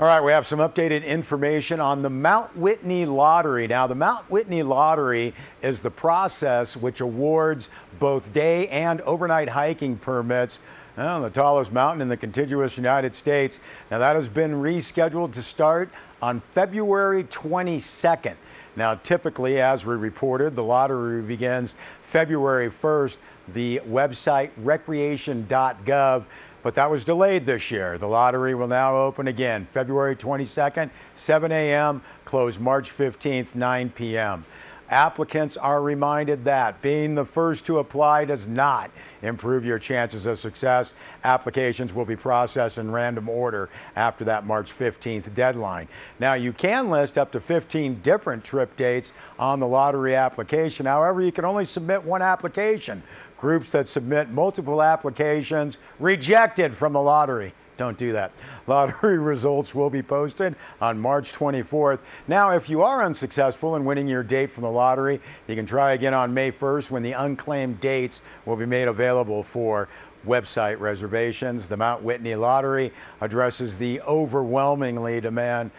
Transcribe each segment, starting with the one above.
All right, we have some updated information on the Mount Whitney Lottery. Now, the Mount Whitney Lottery is the process which awards both day and overnight hiking permits on the tallest mountain in the contiguous United States. Now, that has been rescheduled to start on February 22nd. Now, typically, as we reported, the lottery begins February 1st. The website recreation.gov. But that was delayed this year. The lottery will now open again February 22nd, 7 a.m., close March 15th, 9 p.m. Applicants are reminded that being the first to apply does not improve your chances of success. Applications will be processed in random order after that March 15th deadline. Now, you can list up to 15 different trip dates on the lottery application. However, you can only submit one application. Groups that submit multiple applications rejected from the lottery. Don't do that. Lottery results will be posted on March 24th. Now, if you are unsuccessful in winning your date from the lottery, you can try again on May 1st when the unclaimed dates will be made available for website reservations. The Mount Whitney Lottery addresses the overwhelmingly demand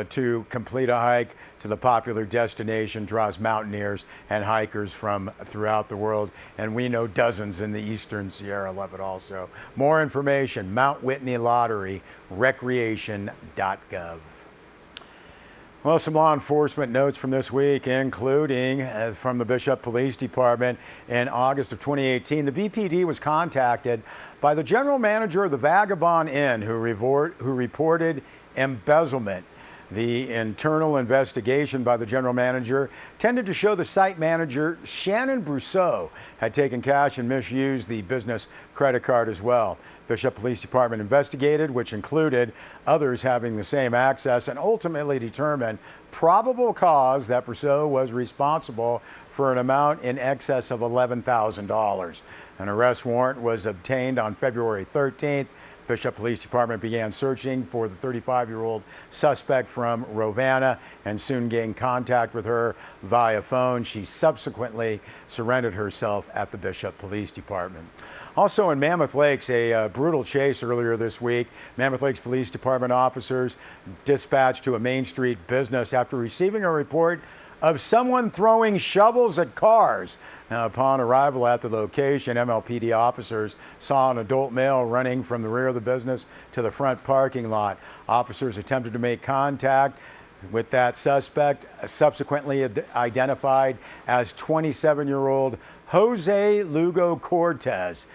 to complete a hike to the popular destination, draws mountaineers and hikers from throughout the world, and we know dozens in the Eastern Sierra love it also. More information, Mount Whitney Lottery, recreation.gov. Well, some law enforcement notes from this week, including from the Bishop Police Department. In August of 2018, the BPD was contacted by the general manager of the Vagabond Inn who reported embezzlement. The internal investigation by the general manager tended to show the site manager, Shannon Brousseau, had taken cash and misused the business credit card as well. Bishop Police Department investigated, which included others having the same access, and ultimately determined probable cause that Brousseau was responsible for an amount in excess of $11,000. An arrest warrant was obtained on February 13th. Bishop Police Department began searching for the 35-year-old suspect from Rovana and soon gained contact with her via phone. She subsequently surrendered herself at the Bishop Police Department. Also in Mammoth Lakes, a brutal chase earlier this week. Mammoth Lakes Police Department officers dispatched to a Main Street business after receiving a report of someone throwing shovels at cars. Now, upon arrival at the location, MLPD officers saw an adult male running from the rear of the business to the front parking lot. Officers attempted to make contact with that suspect, subsequently identified as 27-year-old Jose Lugo Cortez.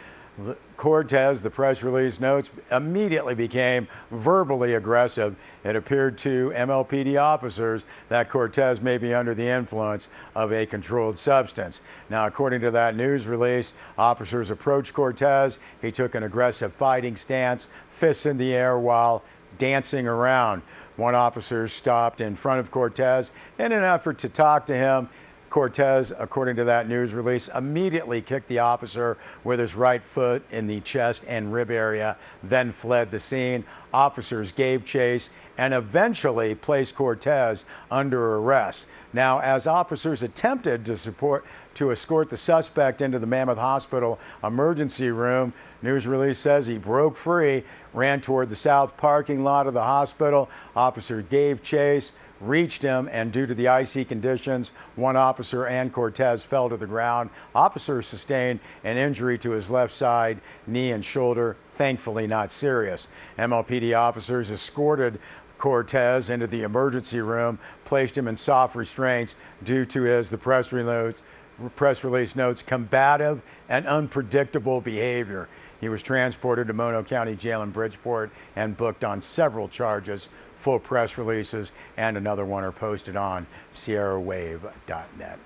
Cortez, the press release notes, immediately became verbally aggressive. It appeared to MLPD officers that Cortez may be under the influence of a controlled substance. Now, according to that news release, officers approached Cortez. He took an aggressive fighting stance, fists in the air while dancing around. One officer stopped in front of Cortez in an effort to talk to him. Cortez, according to that news release, immediately kicked the officer with his right foot in the chest and rib area, then fled the scene. Officers gave chase and eventually placed Cortez under arrest. Now, as officers attempted to escort the suspect into the Mammoth Hospital emergency room, news release says he broke free, ran toward the south parking lot of the hospital. Officer gave chase, reached him, and due to the icy conditions, one officer and Cortez fell to the ground. Officer sustained an injury to his left side, knee and shoulder, thankfully not serious. MLPD officers escorted Cortez into the emergency room, placed him in soft restraints due to his, the press release notes, combative and unpredictable behavior. He was transported to Mono County Jail in Bridgeport and booked on several charges. Full press releases and another one are posted on sierrawave.net.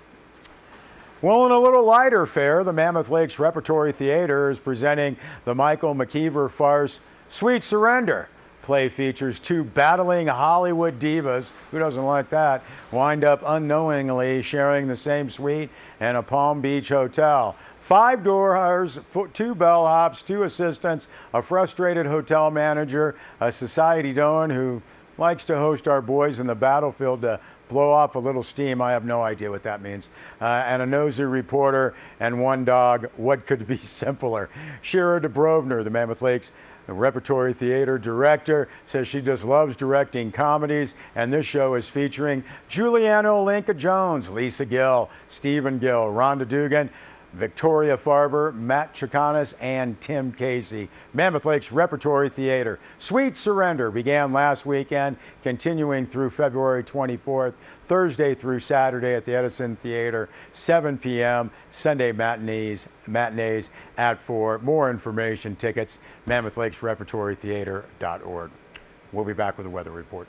Well, in a little lighter fare, the Mammoth Lakes Repertory Theater is presenting the Michael McKeever farce Sweet Surrender. Play features two battling Hollywood divas, who doesn't like that, wind up unknowingly sharing the same suite in a Palm Beach hotel. 5 doors, 2 bellhops, 2 assistants, a frustrated hotel manager, a society don who likes to host our boys in the battlefield to blow off a little steam. I have no idea what that means. And a nosy reporter and one dog. What could be simpler? Shira Dubrovner, the Mammoth Lakes the repertory theater director, says she just loves directing comedies, and this show is featuring Juliana Olenka Jones, Lisa Gill, Stephen Gill, Rhonda Dugan, Victoria Farber, Matt Chicanis, and Tim Casey. Mammoth Lake's Repertory Theater. Sweet Surrender began last weekend, continuing through February 24th, Thursday through Saturday at the Edison Theater, 7 p.m. Sunday matinees at 4. More information, tickets, MammothLakesRepertoryTheater.org. We'll be back with a weather report.